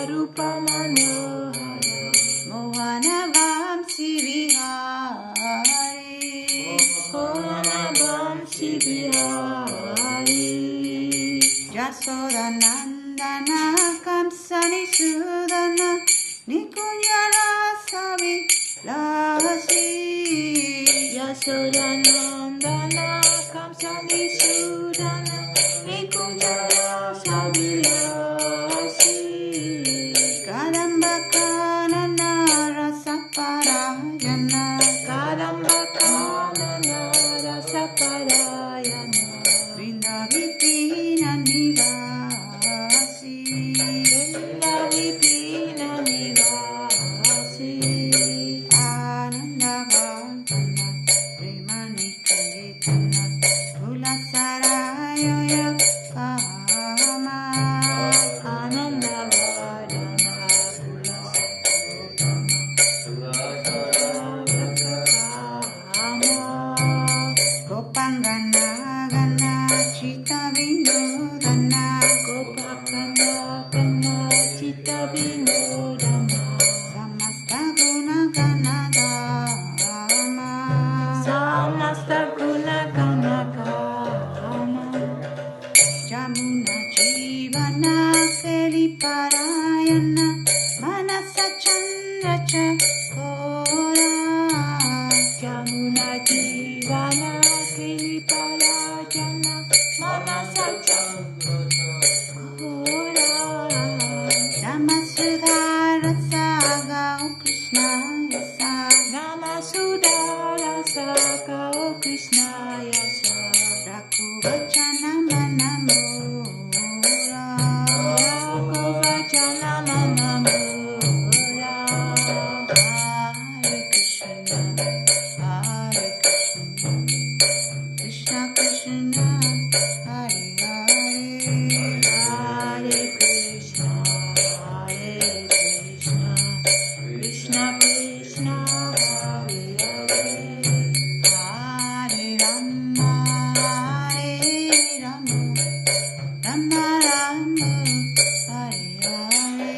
Rupa Manohara Mohana Vamsi Vihari Mohana Vamsi Vihari Yasoda Nandana Kamsani Sudana Nikunyara Savi Lasi Yasoda Nandana Kamsani Sudana Nikunyara Savi Lasi Kadamba Kanana Rasa Parayana Kadamba Kanana Rasa Parayana Vrindavipina Nivasi Vrindavipina Nivasi Ananda Vardhana Premani Caitanya Ulasaraya Kama Ananda Vardhana Gopangana Gana Chita Vinodana Gopangana Gana Chita Vinodana Samasta Guna Gana Dama Samasta Guna Gana Dama Jamuna Jivana Keli Parayana Manasa Chandra Chakora Jamuna Jivana Keli Parayana Manasa Chandra Chakora Namasudhara Saga O Krishna Yasa Namasudhara Saga O Krishna Yasa Rakuvachana Manamura Rakuvachana Manamura Hare Krishna Hare Krishna Krishna Krishna Hare Hare Hare Krishna Hare Krishna Krishna Krishna Hare Hare Hare Rama Hare Rama Rama Rama Hare Hare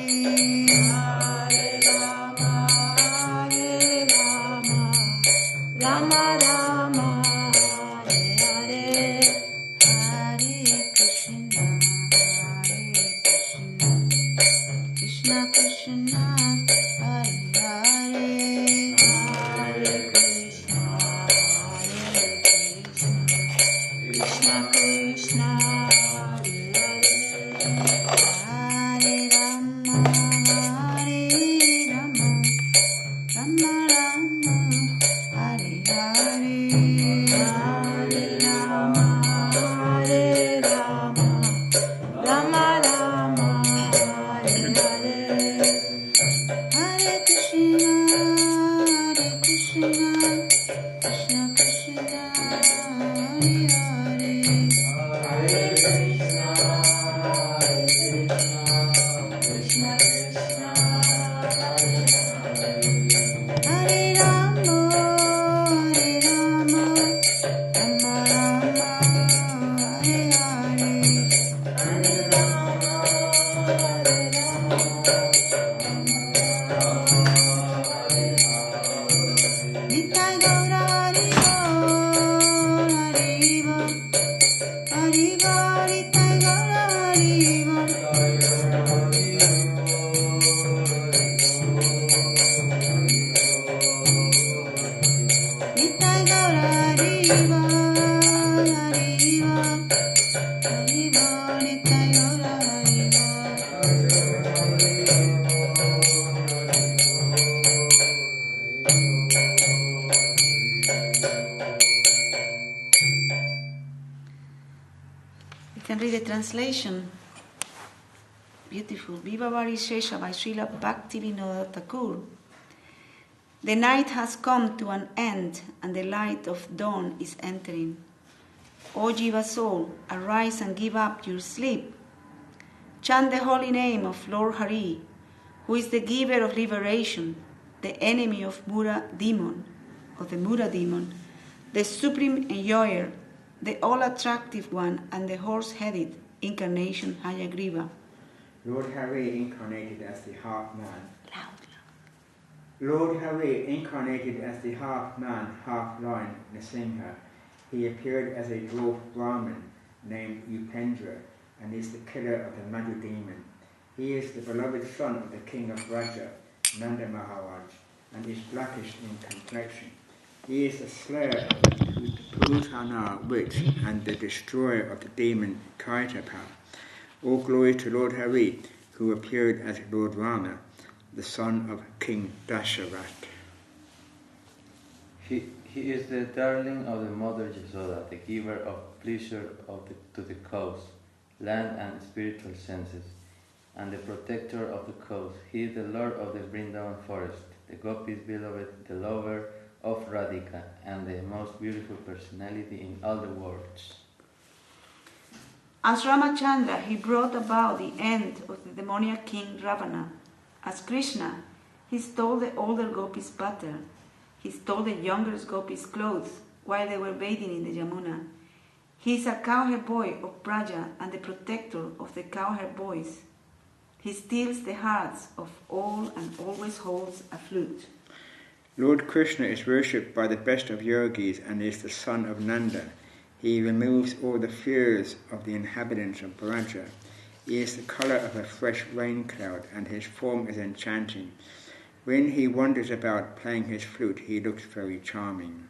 Hare Rama Hare Rama Rama Rama Hare Hare Hare Krishna Hare Krishna Krishna Krishna Hare Hare Hare Krishna Hare Krishna Krishna Krishna Hare Hare Hare Rama Hare Rama Rama Rama Hare Hare Hare Rama Hare Rama Rama Rama Hare Hare Hare Krishna Hare Krishna Krishna Krishna Hare Hare Hare Krishna Hare Krishna Krishna Krishna Hare Rama Hare Rama Rama Rama Hare Hare Hare Rama Hare Rama Nitai Gaura Hari Bol Hari Bol Hari Bol Nitai Gaura Hari Bol Nitai Gaura Hari Bol Hari Bol Hari Bol Nitai Gaura Hari You can read the translation. Beautiful. Viva Vari Shesha by Śrīla Bhakti Thakur. The night has come to an end and the light of dawn is entering. O Jiva soul, arise and give up your sleep. Chant the holy name of Lord Hari, who is the giver of liberation, the enemy of Mura demon, the supreme enjoyer, the all-attractive one, and the horse-headed incarnation Hayagriva. Lord Hari incarnated as the half-man. Loud. Lord Hari incarnated as the half-man, half-lion Nrsimha. He appeared as a dwarf Brahmin named Upendra and is the killer of the Madhu demon. He is the beloved son of the king of Raja, Nanda Maharaj, and is blackish in complexion. He is the slayer of the Putana witch and the destroyer of the demon Caitanya-caritāmṛta. All glory to Lord Hari, who appeared as Lord Rama, the son of King Dasharatha. He is the darling of the mother Yasoda, the giver of pleasure to the cows, land and spiritual senses, and the protector of the cows. He is the lord of the Vrindavan forest, the gopis' beloved, the lover of Radhika, and the most beautiful personality in all the worlds. As Ramachandra, he brought about the end of the demoniac king Ravana. As Krishna, he stole the older gopis' butter. He stole the younger gopis' clothes while they were bathing in the Yamuna. He is a cowherd boy of Braja and the protector of the cowherd boys. He steals the hearts of all and always holds a flute. Lord Krishna is worshipped by the best of yogis and is the son of Nanda. He removes all the fears of the inhabitants of Braja. He is the colour of a fresh rain cloud and his form is enchanting. When he wanders about playing his flute, he looks very charming.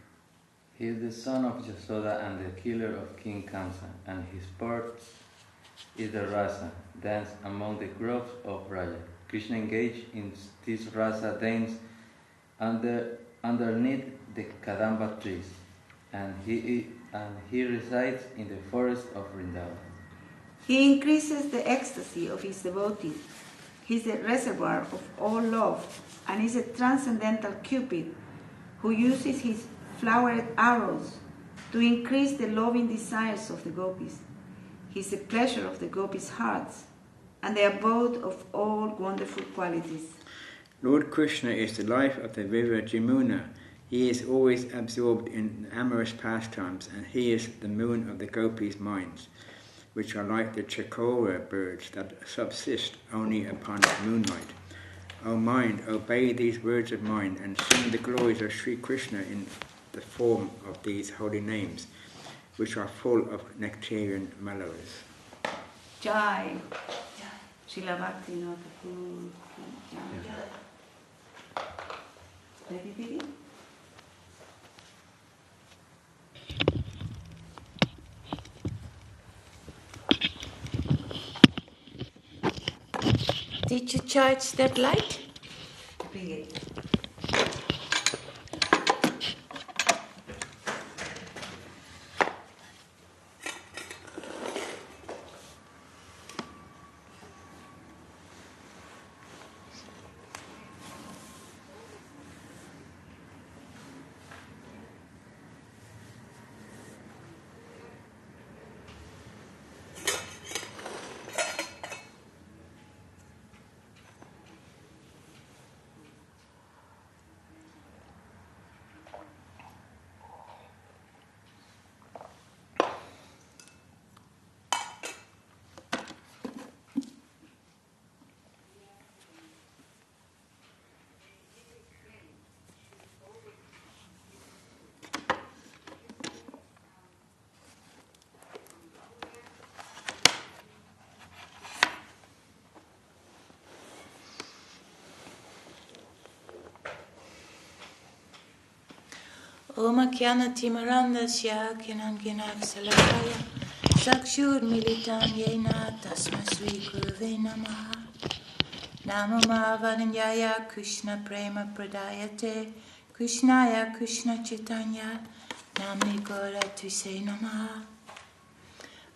He is the son of Yasoda and the killer of King Kamsa, and his sports is the rasa, dance among the groves of Raja. Krishna engaged in this rasa dance underneath the Kadamba trees, and he resides in the forest of Vrindavan. He increases the ecstasy of his devotees. He is the reservoir of all love and is a transcendental Cupid who uses his flowered arrows to increase the loving desires of the gopis. He is the pleasure of the gopis' hearts and the abode of all wonderful qualities. Lord Krishna is the life of the river Jamuna. He is always absorbed in amorous pastimes, and he is the moon of the gopis' minds, which are like the chakora birds that subsist only upon moonlight. O mind, obey these words of mine and sing the glories of Sri Krishna in the form of these holy names, which are full of nectarian mellows. Jai. Śrīla Bhakti Notakur. Ready, Didi? Did you charge that light? Bring it. Om Jnana-timirandasya Gyananjana-salakaya Chakshur-militam Yena Tasmai Śrī-Gurave Namaha. Namo Mahavaññāya Krishna Prema Pradayate Krishnaya Krishna Chaitanya Namni Gora Tuse Namaha.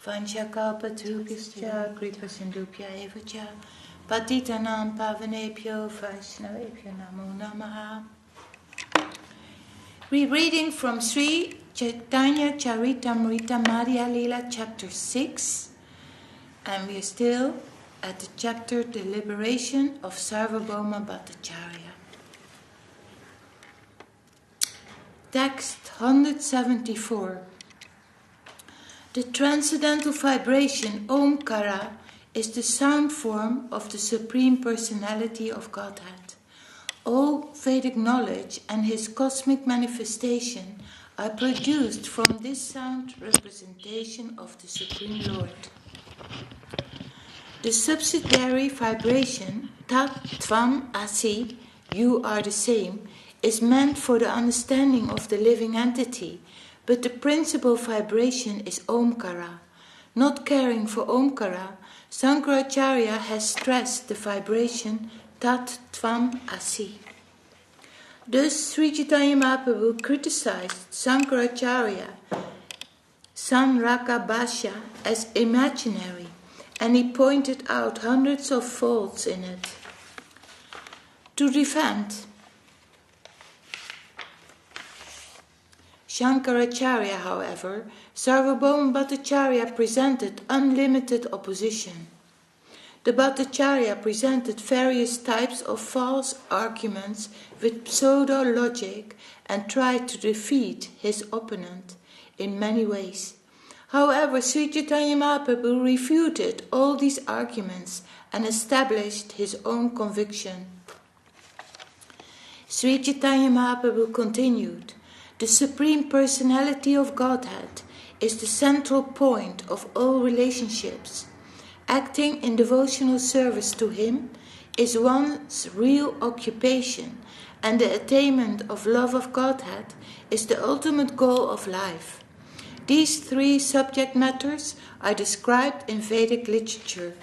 Vanchakalpatarubhyascha Kripa Sindhubhya Evacha Patitanam Pavanebhyo Vaishnavebhyo Namo Namaha. Rereading from Sri Caitanya-caritāmṛta Madhya-līlā chapter 6, and we are still at the chapter The Liberation of Sarvabhauma Bhattācārya. Text 174. The transcendental vibration Omkara is the sound form of the Supreme Personality of Godhead. All Vedic knowledge and his cosmic manifestation are produced from this sound representation of the Supreme Lord. The subsidiary vibration, Tat Tvam Asi, you are the same, is meant for the understanding of the living entity, but the principal vibration is Omkara. Not caring for Omkara, Śrīla has stressed the vibration Tat Tvam Asi. Thus, Sri Caitanya Mahaprabhu criticized Śrīla, Sanrakabhasya, as imaginary, and he pointed out hundreds of faults in it. To defend Śrīla, however, Sarvabhauma Bhattācārya presented unlimited opposition. The Bhattācārya presented various types of false arguments with pseudo-logic and tried to defeat his opponent in many ways. However, Sri Caitanya Mahaprabhu refuted all these arguments and established his own conviction. Sri Caitanya Mahaprabhu continued, "The Supreme Personality of Godhead is the central point of all relationships. Acting in devotional service to Him is one's real occupation, and the attainment of love of Godhead is the ultimate goal of life. These three subject matters are described in Vedic literature.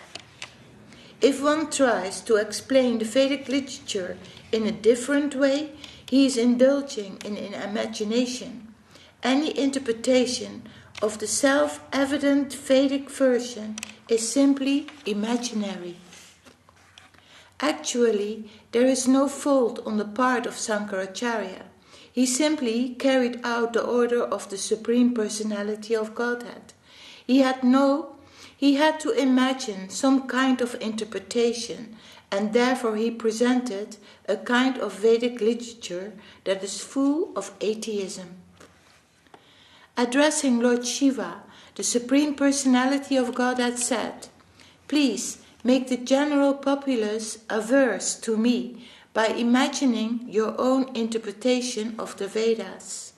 If one tries to explain the Vedic literature in a different way, he is indulging in imagination. Any interpretation of the self-evident Vedic version is simply imaginary. Actually, there is no fault on the part of Śrīla. He simply carried out the order of the Supreme Personality of Godhead. He had to imagine some kind of interpretation, and therefore he presented a kind of Vedic literature that is full of atheism." Addressing Lord Shiva, the Supreme Personality of Godhead said, "Please make the general populace averse to me by imagining your own interpretation of the Vedas.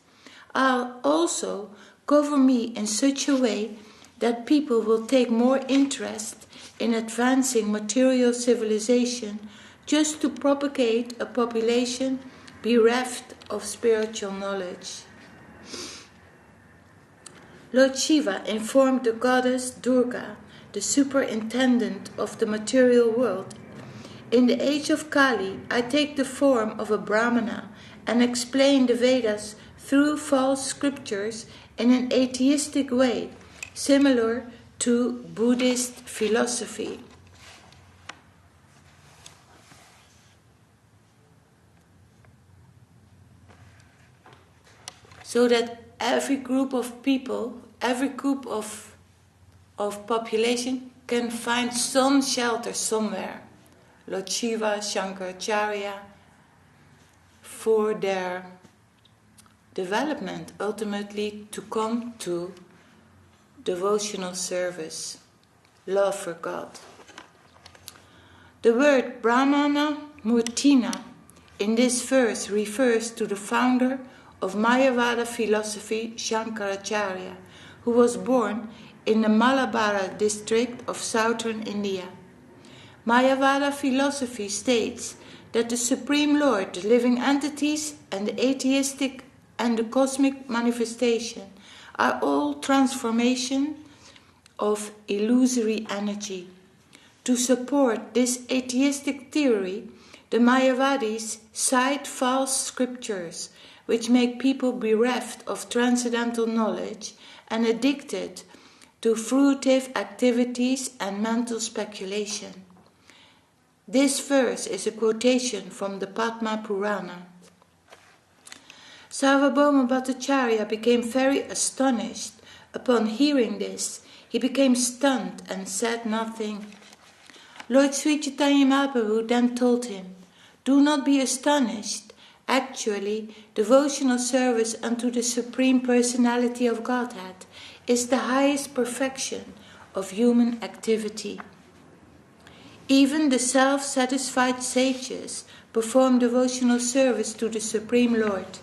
I'll also cover me in such a way that people will take more interest in advancing material civilization just to propagate a population bereft of spiritual knowledge." Lord Shiva informed the goddess Durga, the superintendent of the material world, "In the age of Kali, I take the form of a Brahmana and explain the Vedas through false scriptures in an atheistic way, similar to Buddhist philosophy." So that every group of people, every group of population can find some shelter somewhere. Lord Shiva, Śrīla, for their development, ultimately to come to devotional service, love for God. The word Brahmana Murtina in this verse refers to the founder of Mayavada philosophy, Śrīdhar, who was born in the Malabar district of southern India. Mayavada philosophy states that the Supreme Lord, the living entities, and the atheistic and the cosmic manifestation are all transformation of illusory energy. To support this atheistic theory, the Mayavadis cite false scriptures which make people bereft of transcendental knowledge and addicted to fruitive activities and mental speculation. This verse is a quotation from the Padma Purana. Sarvabhauma Bhattācārya became very astonished. Upon hearing this, he became stunned and said nothing. Lord Sri Caitanya Mahaprabhu then told him, "Do not be astonished. Actually, devotional service unto the Supreme Personality of Godhead is the highest perfection of human activity." Even the self-satisfied sages perform devotional service to the Supreme Lord.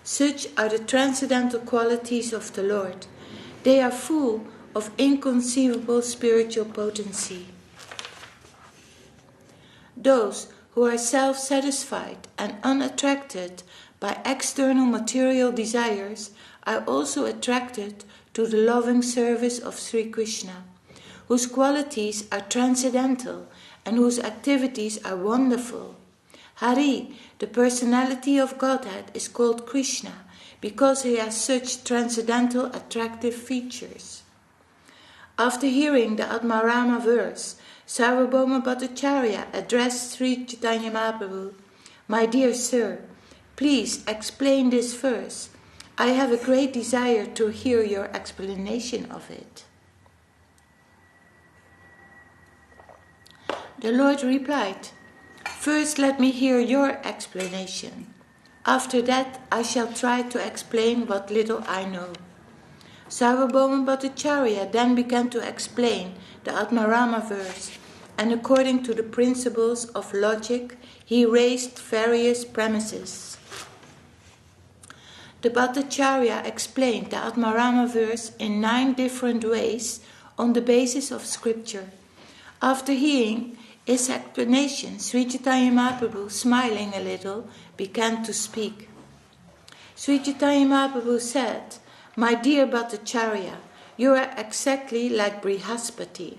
Such are the transcendental qualities of the Lord. They are full of inconceivable spiritual potency. Those who are self-satisfied and unattracted by external material desires are also attracted to the loving service of Sri Krishna, whose qualities are transcendental and whose activities are wonderful. Hari, the personality of Godhead, is called Krishna because he has such transcendental attractive features. After hearing the Atmarama verse, Sarvabhauma Bhattācārya addressed Sri Chaitanya Mahaprabhu, "My dear sir, please explain this verse. I have a great desire to hear your explanation of it." The Lord replied, "First let me hear your explanation. After that I shall try to explain what little I know." Sarvabhauma Bhattācārya then began to explain the Atmarama verse, and according to the principles of logic, he raised various premises. The Bhattācārya explained the Atmarama verse in 9 different ways on the basis of scripture. After hearing his explanation, Sri Chaitanya Mahaprabhu, smiling a little, began to speak. Sri Chaitanya Mahaprabhu said, "My dear Bhattācārya, you are exactly like Brihaspati."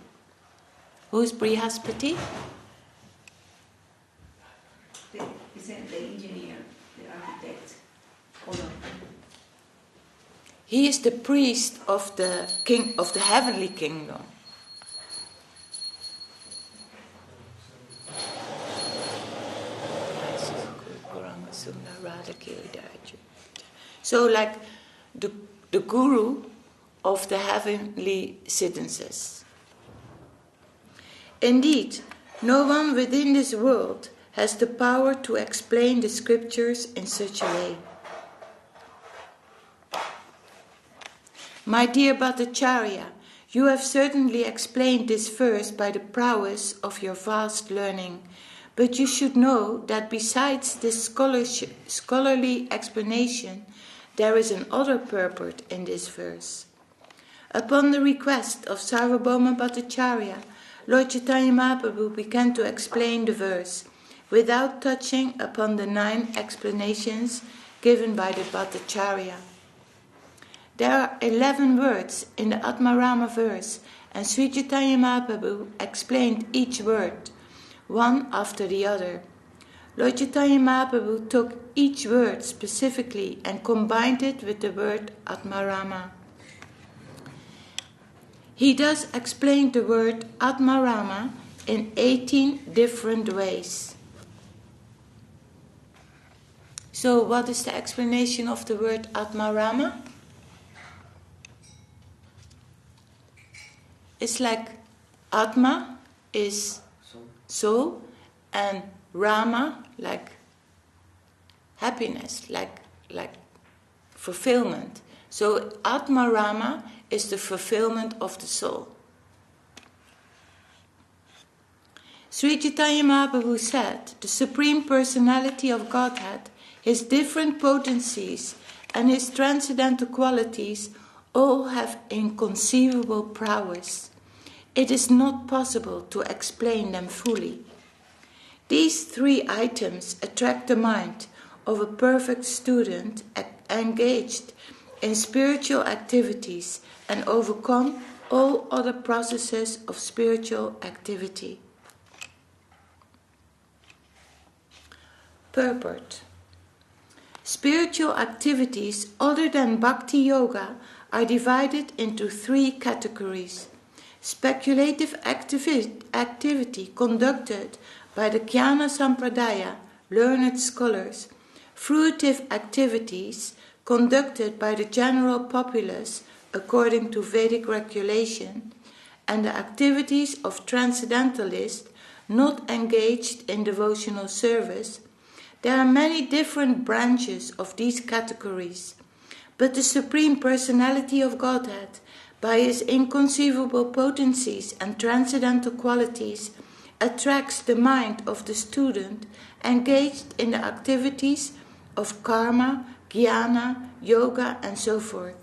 Who is Brihaspati? The engineer, the architect. He is the priest of the king of the heavenly kingdom. So, like the guru of the heavenly citizens. Indeed, no one within this world has the power to explain the scriptures in such a way. My dear Bhattācārya, you have certainly explained this verse by the prowess of your vast learning, but you should know that besides this scholarly explanation, there is another purport in this verse. Upon the request of Sarvabhauma Bhattācārya, Lord Chaitanya Mahaprabhu began to explain the verse, without touching upon the 9 explanations given by the Bhattācārya. There are 11 words in the Atmarama verse, and Sri Chaitanya Mahaprabhu explained each word, one after the other. Lord Chaitanya Mahaprabhu took each word specifically and combined it with the word Atmarama. He thus explained the word Atmarama in 18 different ways. So, what is the explanation of the word Atmarama? It's like Atma is soul, and Rama like happiness, like fulfillment. So Atma Rama is the fulfillment of the soul. Sri Chaitanya Mahaprabhu said, the Supreme Personality of Godhead, his different potencies and his transcendental qualities all have inconceivable prowess. It is not possible to explain them fully. These 3 items attract the mind of a perfect student engaged in spiritual activities and overcome all other processes of spiritual activity. Purport. Spiritual activities other than Bhakti Yoga are divided into 3 categories. Speculative activity conducted by the Jnana Sampradaya, learned scholars, fruitive activities conducted by the general populace according to Vedic regulation, and the activities of transcendentalists not engaged in devotional service. There are many different branches of these categories, but the Supreme Personality of Godhead, by his inconceivable potencies and transcendental qualities, attracts the mind of the student engaged in the activities of karma, jnana, yoga, and so forth.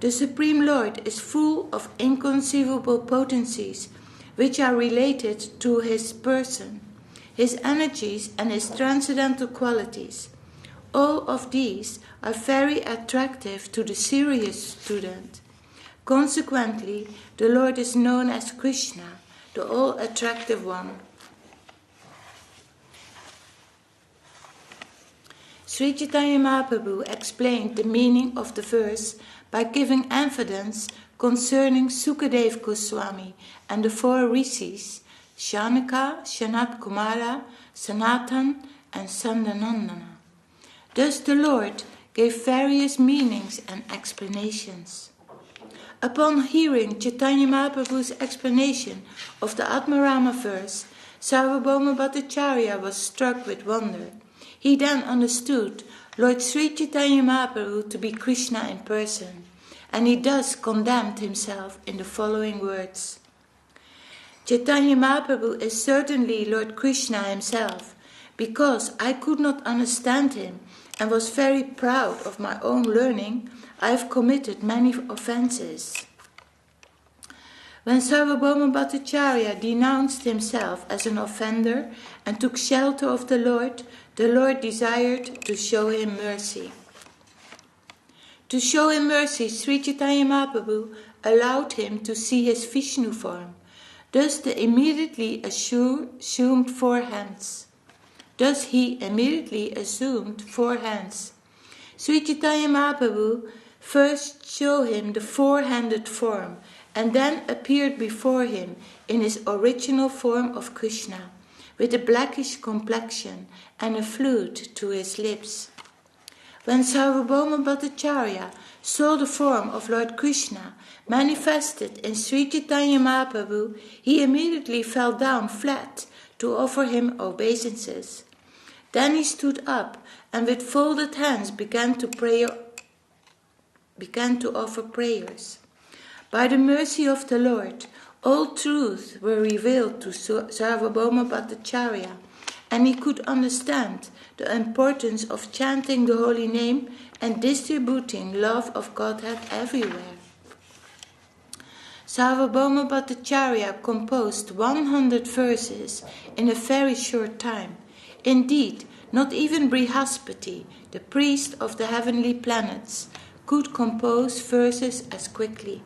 The Supreme Lord is full of inconceivable potencies which are related to his person, his energies, and his transcendental qualities. All of these are very attractive to the serious student. Consequently, the Lord is known as Krishna, the all-attractive one. Sri Chaitanya Mahaprabhu explained the meaning of the verse by giving evidence concerning Sukadeva Gosvāmī and the four rishis, Shanaka, Sanat Kumara, Sanatan, and Sandanandana. Thus the Lord gave various meanings and explanations. Upon hearing Chaitanya Mahaprabhu's explanation of the Atmarama verse, Sarvabhauma Bhattācārya was struck with wonder. He then understood Lord Sri Chaitanya Mahaprabhu to be Krishna in person, and he thus condemned himself in the following words. Chaitanya Mahaprabhu is certainly Lord Krishna himself, because I could not understand him and was very proud of my own learning, I have committed many offenses. When Sarvabhauma Bhattācārya denounced himself as an offender and took shelter of the Lord desired to show him mercy. To show him mercy, Sri Chaitanya Mahaprabhu allowed him to see his Vishnu form. Thus he immediately assumed 4 hands. Sri Chaitanya Mahaprabhu first showed him the 4-handed form and then appeared before him in his original form of Krishna, with a blackish complexion and a flute to his lips. When Sarvabhauma Bhattācārya saw the form of Lord Krishna manifested in Sri Chaitanya Mahaprabhu, he immediately fell down flat to offer him obeisances. Then he stood up and with folded hands began to offer prayers. By the mercy of the Lord, all truths were revealed to Sarvabhauma Bhattācārya, and he could understand the importance of chanting the holy name and distributing love of Godhead everywhere. Sarvabhauma Bhattācārya composed 100 verses in a very short time. Indeed, not even Brihaspati, the priest of the heavenly planets, could compose verses as quickly.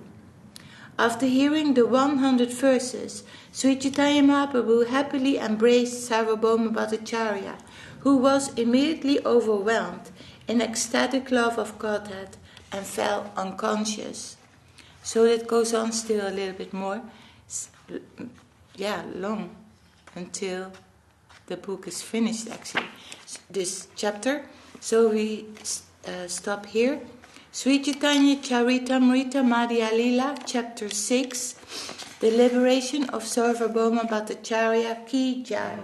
After hearing the 100 verses, Sri Chaitanya Mahaprabhu happily embraced Sarvabhauma Bhattācārya, who was immediately overwhelmed in ecstatic love of Godhead and fell unconscious. So that goes on still a little bit more, long, until the book is finished actually, this chapter. So we stop here. Sri Caitanya-caritāmṛta Madhya-līlā, chapter 6, the liberation of Sarvabhauma Bhattācārya ki jai.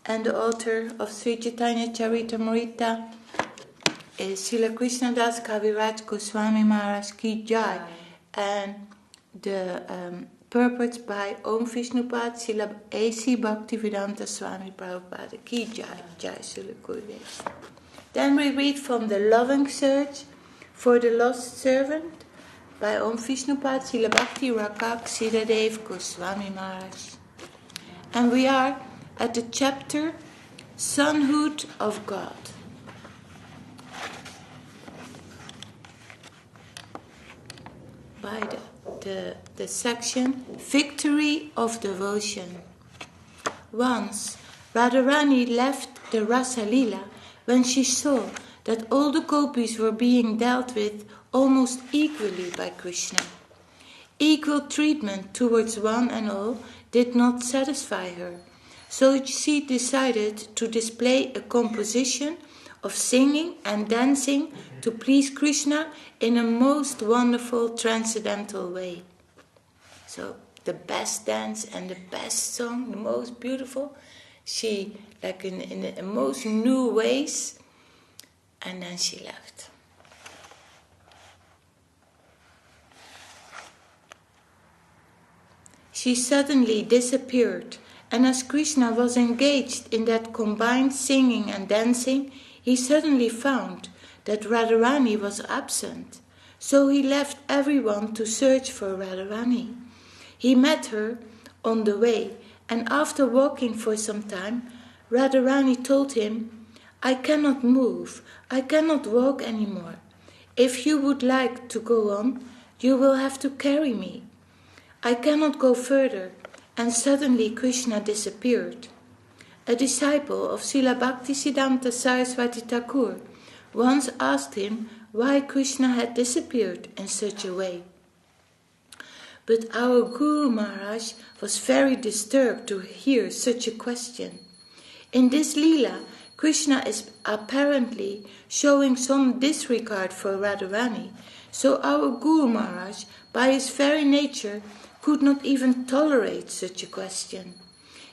And the author of Sri Caitanya-caritāmṛta is Śrīla Kṛṣṇadāsa Kavirāja Gosvāmī Maharaj ki jai. And the purports by Om Vishnupad Śrīla A.C. Bhaktivedanta Swāmī Prabhupada ki jai. Jai Śrīla Gurudeva. Then we read from The Loving Search for the Lost Servant by Om Vishnupad Śrīla Bhakti Rakak Siddhadev Gosvāmī Maharaj. And we are at the chapter Sonhood of God. By the section Victory of Devotion. Once Radharani left the Rasa-līlā when she saw that all the gopis were being dealt with almost equally by Krishna. Equal treatment towards one and all did not satisfy her, so she decided to display a composition of singing and dancing to please Krishna in a most wonderful transcendental way. So the best dance and the best song, the most beautiful, she like in the most new ways, and then she left. she suddenly disappeared, and as Krishna was engaged in that combined singing and dancing, he suddenly found that Radharani was absent. So he left everyone to search for Radharani. He met her on the way, and after walking for some time, Radharani told him, "I cannot move, I cannot walk anymore. If you would like to go on, you will have to carry me. I cannot go further," and suddenly Krishna disappeared. A disciple of Srila Bhaktisiddhanta Saraswati Thakur once asked him why Krishna had disappeared in such a way. But our Guru Maharaj was very disturbed to hear such a question. In this Leela, Krishna is apparently showing some disregard for Radharani, so our Guru Maharaj, by his very nature, could not even tolerate such a question.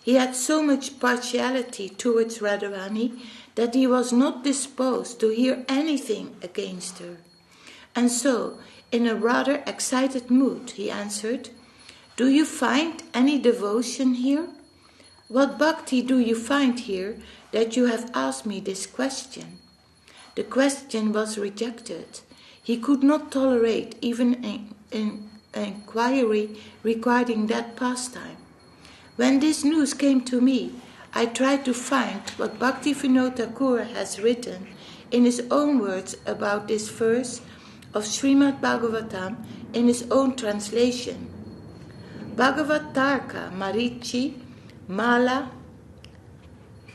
He had so much partiality towards Radharani that he was not disposed to hear anything against her. And so, in a rather excited mood, he answered, "Do you find any devotion here? What bhakti do you find here that you have asked me this question?" The question was rejected. He could not tolerate even an inquiry regarding that pastime. When this news came to me, I tried to find what Bhaktivinoda Thakur has written in his own words about this verse of Srimad Bhagavatam in his own translation. Bhagavatarka Marichi Mala.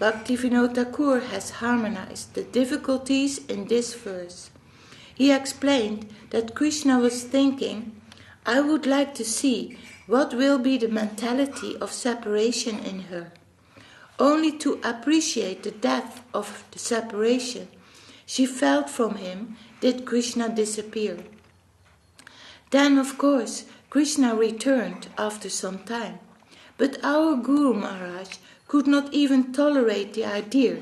Bhaktivinoda Thakur has harmonized the difficulties in this verse. He explained that Krishna was thinking, "I would like to see what will be the mentality of separation in her." Only to appreciate the depth of the separation she felt from him did Krishna disappear. Then, of course, Krishna returned after some time. But our Guru Maharaj could not even tolerate the idea,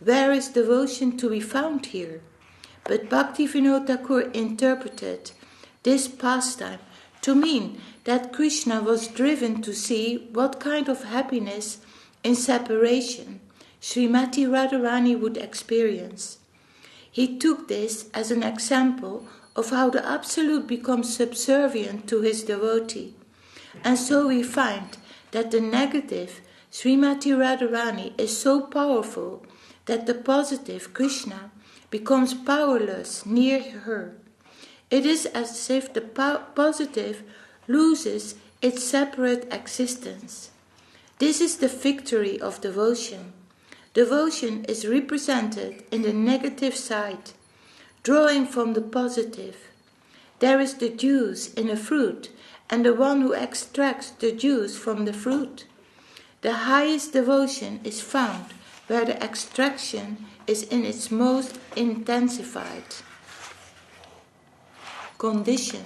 "Where is devotion to be found here?" But Bhaktivinoda Thakur interpreted this pastime to mean that Krishna was driven to see what kind of happiness in separation Srimati Radharani would experience. He took this as an example of how the Absolute becomes subservient to his devotee. And so we find that the negative Srimati Radharani is so powerful that the positive Krishna becomes powerless near her. It is as if the positive loses its separate existence. This is the victory of devotion. Devotion is represented in the negative side, drawing from the positive. There is the juice in a fruit, and the one who extracts the juice from the fruit. The highest devotion is found where the extraction is in its most intensified condition.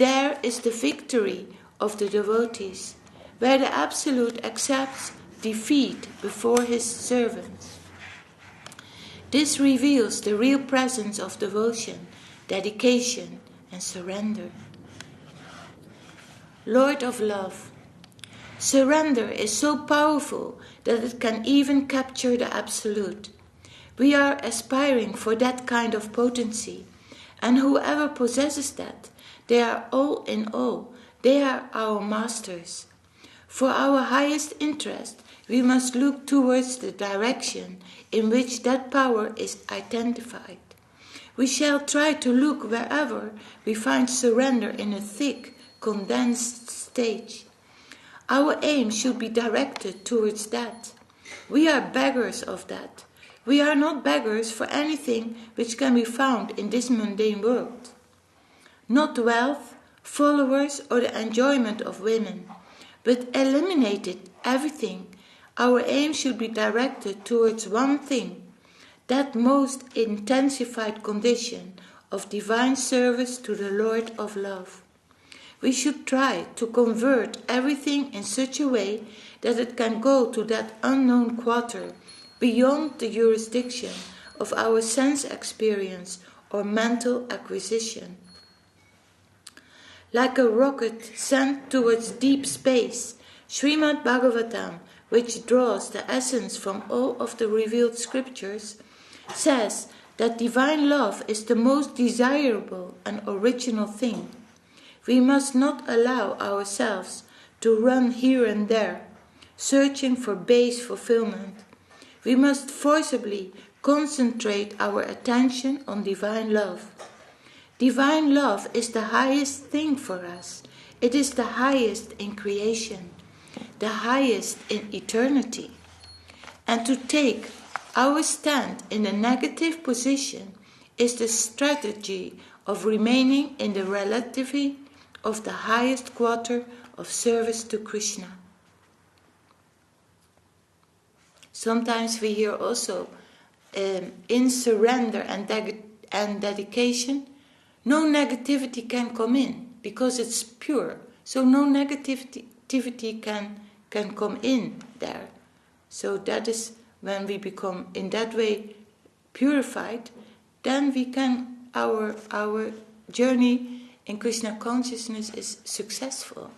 There is the victory of the devotees, where the Absolute accepts defeat before his servants. This reveals the real presence of devotion, dedication, and surrender. Lord of Love. Surrender is so powerful that it can even capture the Absolute. We are aspiring for that kind of potency, and whoever possesses that, they are all in all, they are our masters. For our highest interest, we must look towards the direction in which that power is identified. We shall try to look wherever we find surrender in a thick, condensed stage. Our aim should be directed towards that. We are beggars of that. We are not beggars for anything which can be found in this mundane world. Not wealth, followers, or the enjoyment of women, but eliminated everything. Our aim should be directed towards one thing, that most intensified condition of divine service to the Lord of Love. We should try to convert everything in such a way that it can go to that unknown quarter, beyond the jurisdiction of our sense experience or mental acquisition. Like a rocket sent towards deep space, Srimad Bhagavatam, which draws the essence from all of the revealed scriptures, says that divine love is the most desirable and original thing. We must not allow ourselves to run here and there, searching for base fulfillment. We must forcibly concentrate our attention on divine love. Divine love is the highest thing for us. It is the highest in creation, the highest in eternity. And to take our stand in a negative position is the strategy of remaining in the relativity of the highest quarter of service to Krishna. Sometimes we hear also in surrender and dedication, no negativity can come in because it's pure. So no negativity can come in there. So that is when we become in that way purified, then we can our journey in Krishna consciousness is successful.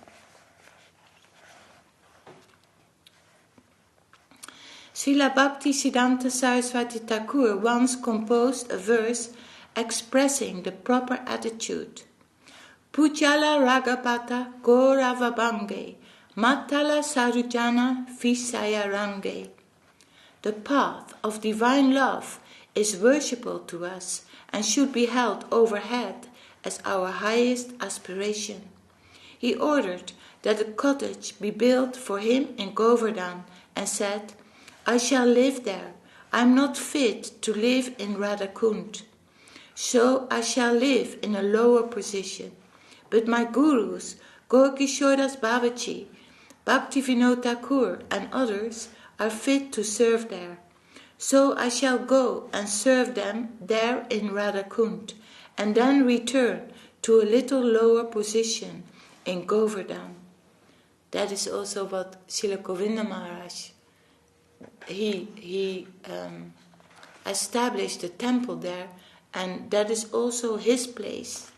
Srila Bhakti Siddhanta Saraswati Thakur once composed a verse expressing the proper attitude. Pujala Ragapata Gauravabange Matala Sarujana Visaya Range. The path of divine love is worshipful to us and should be held overhead as our highest aspiration. He ordered that a cottage be built for him in Govardhan and said, I shall live there. I am not fit to live in Radhakund. So I shall live in a lower position. But my gurus, Gaurkishoras Babaji, Bhaktivinoda Thakur and others are fit to serve there. So I shall go and serve them there in Radhakund and then return to a little lower position in Govardhan. That is also what Srila Govinda Maharaj, he established a temple there, and that is also his place,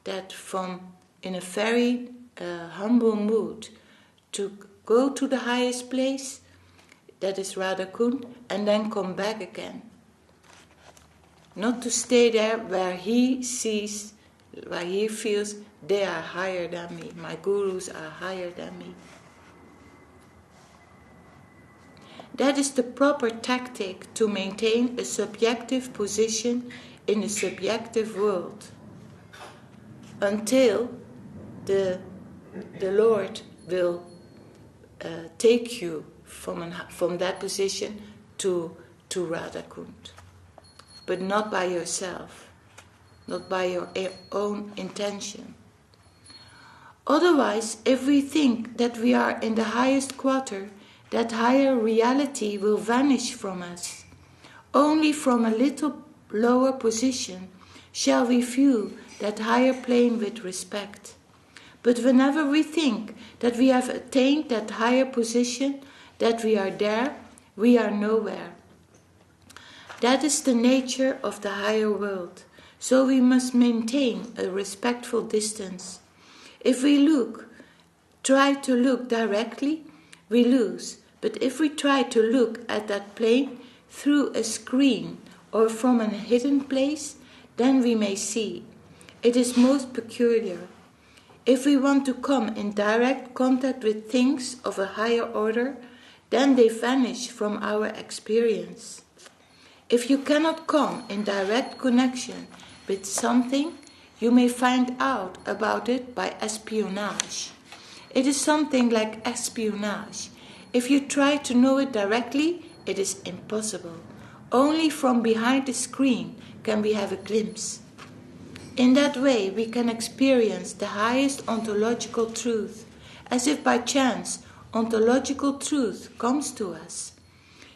that from in a very humble mood to go to the highest place, that is Radhakund, and then come back again. Not to stay there where he sees, where he feels they are higher than me, my gurus are higher than me. That is the proper tactic to maintain a subjective position in a subjective world until the Lord will take you from that position to Radhakund, but not by yourself, not by your own intention. Otherwise, if we think that we are in the highest quarter, that higher reality will vanish from us. Only from a little lower position shall we view that higher plane with respect. But whenever we think that we have attained that higher position, that we are there, we are nowhere. That is the nature of the higher world. So we must maintain a respectful distance. If we try to look directly, we lose. But if we try to look at that plane through a screen or from a hidden place, then we may see. It is most peculiar. If we want to come in direct contact with things of a higher order, then they vanish from our experience. If you cannot come in direct connection with something, you may find out about it by espionage. It is something like espionage. If you try to know it directly, it is impossible. Only from behind the screen can we have a glimpse. In that way, we can experience the highest ontological truth, as if by chance ontological truth comes to us.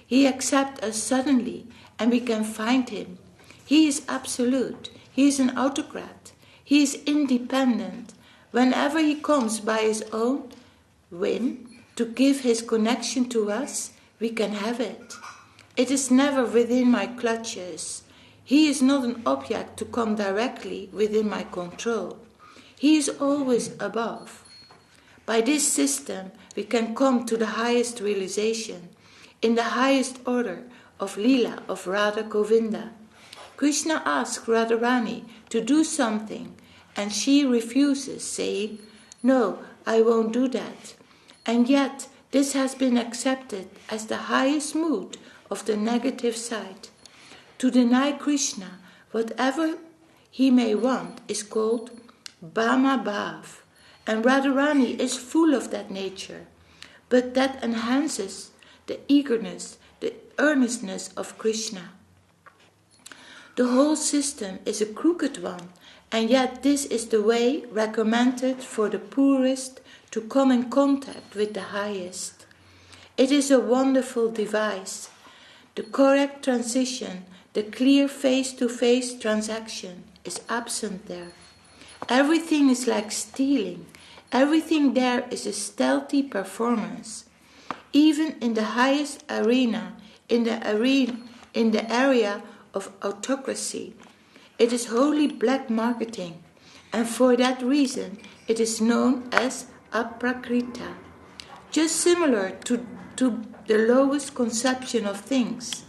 He accepts us suddenly, and we can find him. He is absolute. He is an autocrat. He is independent. Whenever he comes by his own whim to give his connection to us, we can have it. It is never within my clutches. He is not an object to come directly within my control. He is always above. By this system, we can come to the highest realization, in the highest order of Lila, of Radha Govinda. Krishna asks Radharani to do something, and she refuses, saying, "No, I won't do that." And yet, this has been accepted as the highest mood of the negative side. To deny Krishna whatever he may want is called Bhama Bhav, and Radharani is full of that nature, but that enhances the eagerness, the earnestness of Krishna. The whole system is a crooked one, and yet this is the way recommended for the poorest to come in contact with the highest. It is a wonderful device. The correct transition, the clear face-to-face transaction is absent there. Everything is like stealing. Everything there is a stealthy performance. Even in the highest arena, in the area of autocracy, it is wholly black marketing, and for that reason it is known as aprakrita. Just similar to the lowest conception of things.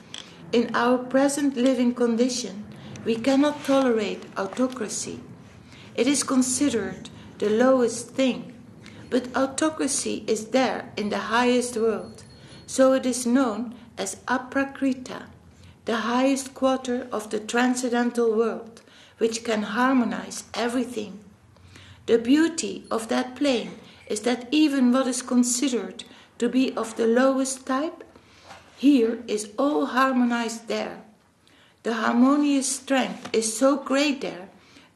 In our present living condition, we cannot tolerate autocracy. It is considered the lowest thing, but autocracy is there in the highest world, so it is known as aprakrita, the highest quarter of the transcendental world, which can harmonize everything. The beauty of that plane is that even what is considered to be of the lowest type, here is all harmonized there. The harmonious strength is so great there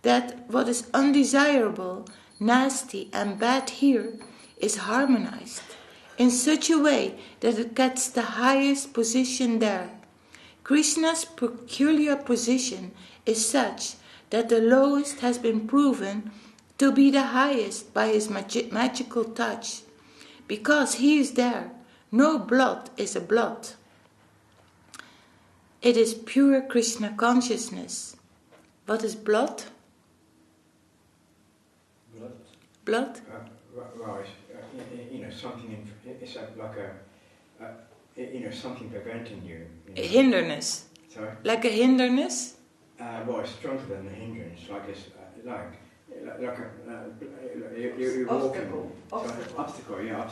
that what is undesirable, nasty and bad here is harmonized in such a way that it gets the highest position there. Krishna's peculiar position is such that the lowest has been proven to be the highest by his magical touch. Because he is there, no blot is a blot. It is pure Krishna consciousness. What is blot? Blood? Something. It's like something preventing you. A hindrance. Sorry. Like a hindrance. It's stronger than a hindrance. You're walking. Obstacle. Yeah.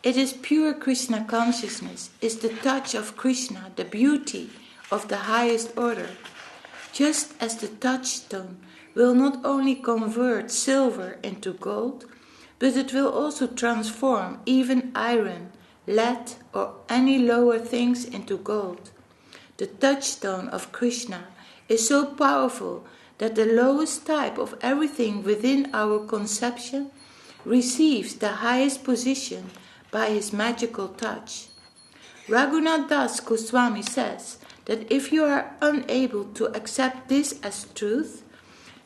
It is pure Krishna consciousness. Is the touch of Krishna, the beauty of the highest order. Just as the touchstone will not only convert silver into gold, but it will also transform even iron, lead, or any lower things into gold. The touchstone of Krishna is so powerful that the lowest type of everything within our conception receives the highest position by his magical touch. Raghunath Gosvāmī says that if you are unable to accept this as truth,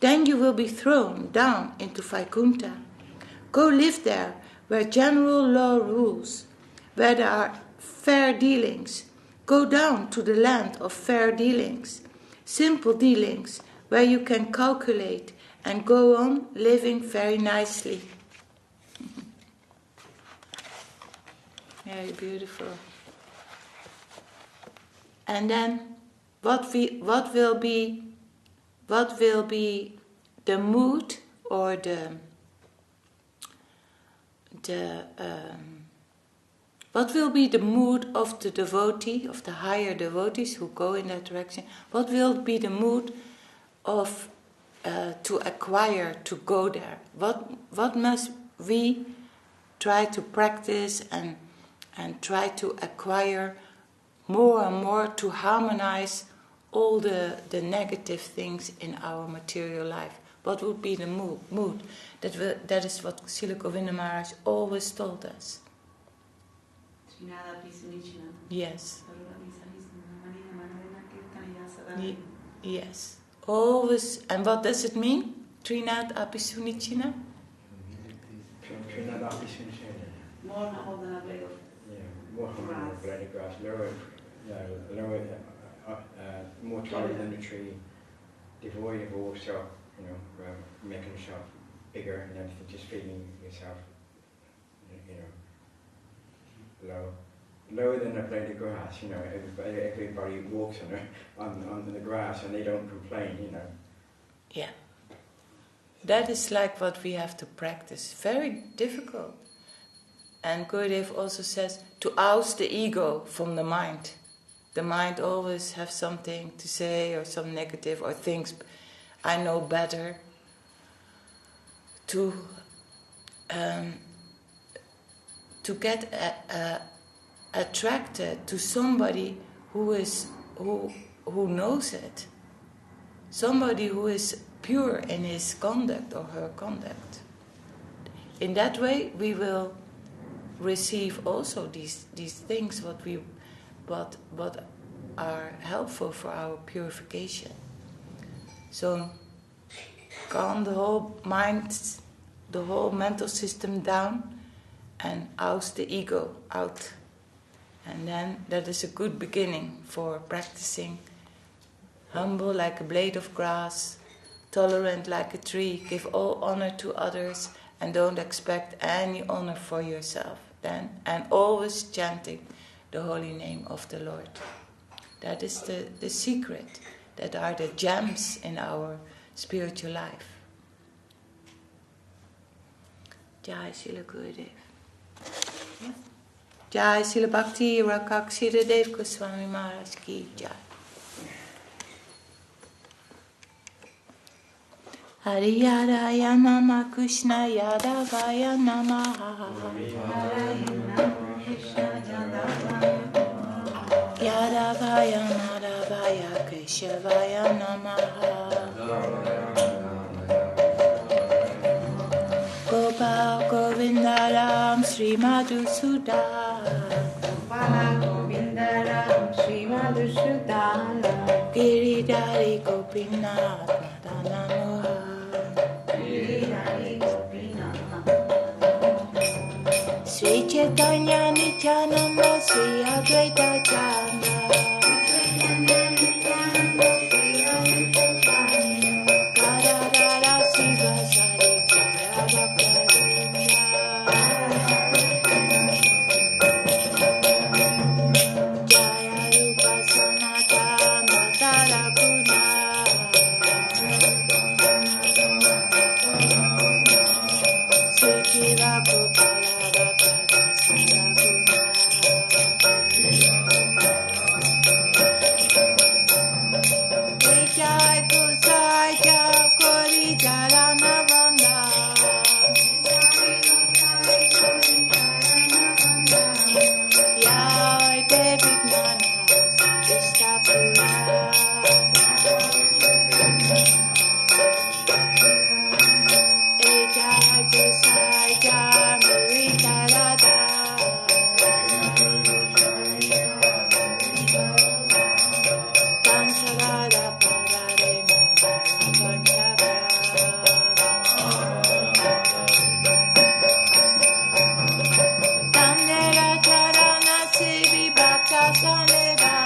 then you will be thrown down into Vaikuntha. Go live there where general law rules, where there are fair dealings. Go down to the land of fair dealings, simple dealings, where you can calculate and go on living very nicely. Very beautiful. And then, what will be the mood or what will be the mood of the devotee, of the higher devotees who go in that direction? What will be the mood of to acquire, to go there? What must we try to practice and try to acquire more and more to harmonize all the negative things in our material life? What would be the mood? That is what Srila Govinda Maharaj always told us. Yes. Yes. Always. And what does it mean? Trinad Apisunichina? Trinad Apisunichina. More than a blade of grass. Lower, more taller than the tree. devoid of all self, making yourself bigger and everything, just feeling yourself, lower than a blade of grass. Everybody walks on the grass and they don't complain. Yeah. That is like what we have to practice. Very difficult. And Gurudev also says to oust the ego from the mind. The mind always has something to say or some negative or things I know better. To get attracted to somebody who knows it. Somebody who is pure in his conduct or her conduct. In that way, we will receive also these things what are helpful for our purification. So calm the whole mind, the whole mental system down, and oust the ego out. And then that is a good beginning for practicing. Humble like a blade of grass, tolerant like a tree, give all honor to others, and don't expect any honor for yourself. Then, and always chanting the holy name of the Lord. That is the secret. That are the gems in our spiritual life. Jai Śrīla Gurudev. Jai Śrīla Bhakti Rakshiradev Gosvāmī Maharaj ki Jai. Hari Yaraya Nama Krishna Yadavaya Namaha. Yadavaya Madhavaya Keshavaya Namaha. Gopal Govindaram Sri Madhusudan. Gopal Govindaram Sri Madhusudan. Giridhari Gopinath Madanamoha. Giridhari Gopinath. Sri Caitanya Nityananda Sri Advaita Chanda. Kavirāja Siva Sari Jaya Rupa Sanatana Tarakuna. Sri Kira Gopala Bhattacārya Sarakuna. Jai Gosai Jai Kori Jarana Vanda. Yai Devi Gnana Istapura. Jai Gosai Jai Maritarada. Kansarada Parare Mangala Panchara. Tamnera Charana Sivi Bhakta Saneva.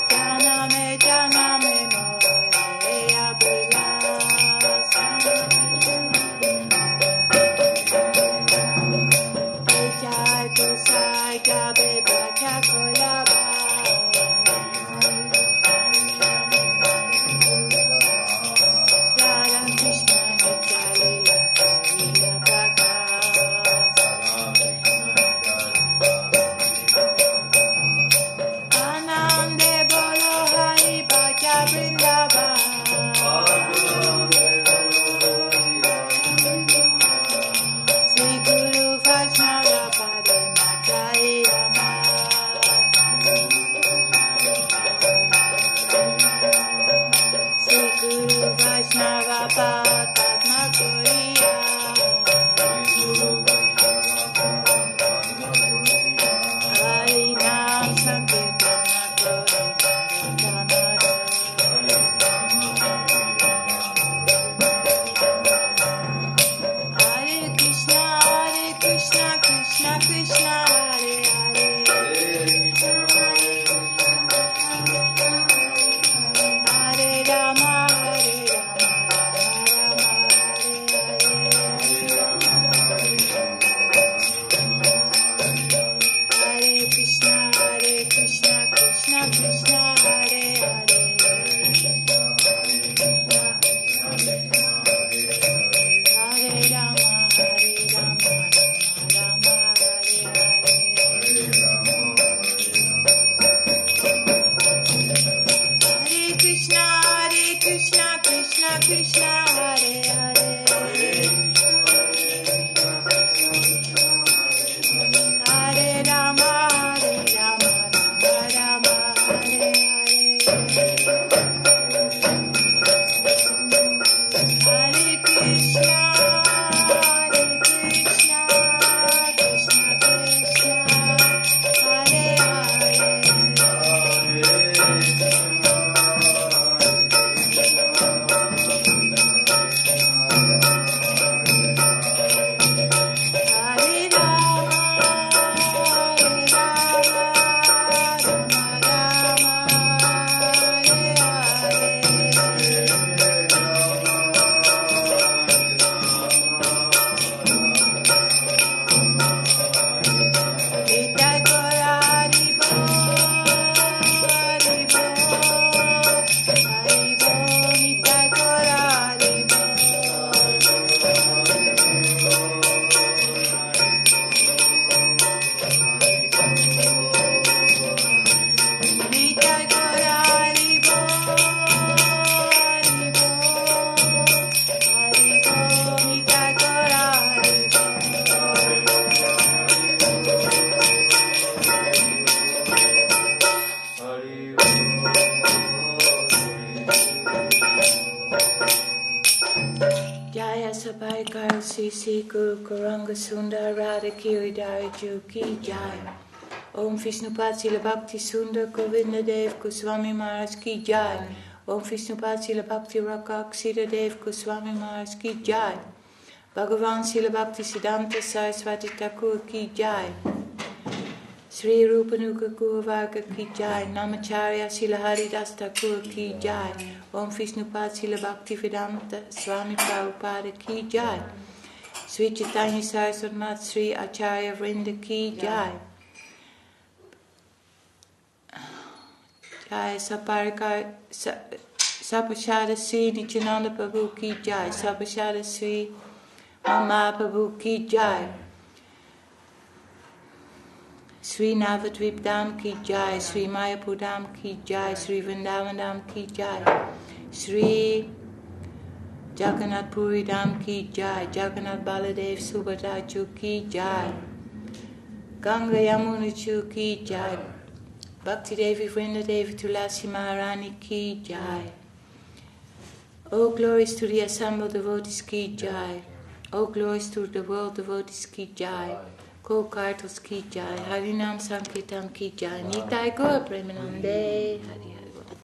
Janame Janame Moreya Bilas. Jai Gosai Gabe Bhattācārya. Radha Krishna Madhya-līlā Kavirāja Bhaktas. Anande Bolo Hari Bhaja Vrindavan. Sri Guru Vaishnava Pade Madhya-līlā. Sri Guru Vaishnava Bhattācārya. Hari Nam Sankirtana Gauri Hare Krishna Krishna Krishna Hare Hare. Hare Sisi Guru Kuranga Sundar Radha Kavirāja Ki Jai. Om Vishnupad Srila Bhakti Sundar Govinda Dev Gosvāmī Maharaj Ki Jai. Om Vishnupad Srila Bhakti Rakak Siddhadev Gosvāmī Maharaj Ki Jai. Bhagavan Srila Bhakti Siddhanta Saraswati Thakur Ki Jai. Sri Rupanuga Guruvaka Ki Jai. Namacharya Srila Haridas Thakur Ki Jai. Om Vishnupad Srila Bhakti Vedanta Swāmī Prabhupada Ki Jai. Sri Caitanya-caritāmṛta Sri Acharya Vrinda Ki Jai. Jai Sapashada Sri Nityananda Prabhu Ki Jai. Sapashada Sri Mama Prabhu Ki Jai. Sri Navadvip Dham Ki Jai. Sri Mayapur Dham Ki Jai. Sri Vrindavan Dham Ki Jai. Sri Jagannath Puri Dham Ki Jai. Jagannath Baladev Subhadra Chu Ki Jai. Ganga Yamuna Chu Ki Jai. Bhakti Devi Vrinda Devi Tulasi Maharani Ki Jai. All glories to the assembled devotees Ki Jai. All glories to the world devotees Ki Jai. Ko-Kartos Ki Jai. Harinam Sankirtan Ki Jai. Nitai Gaur Premanande Hari.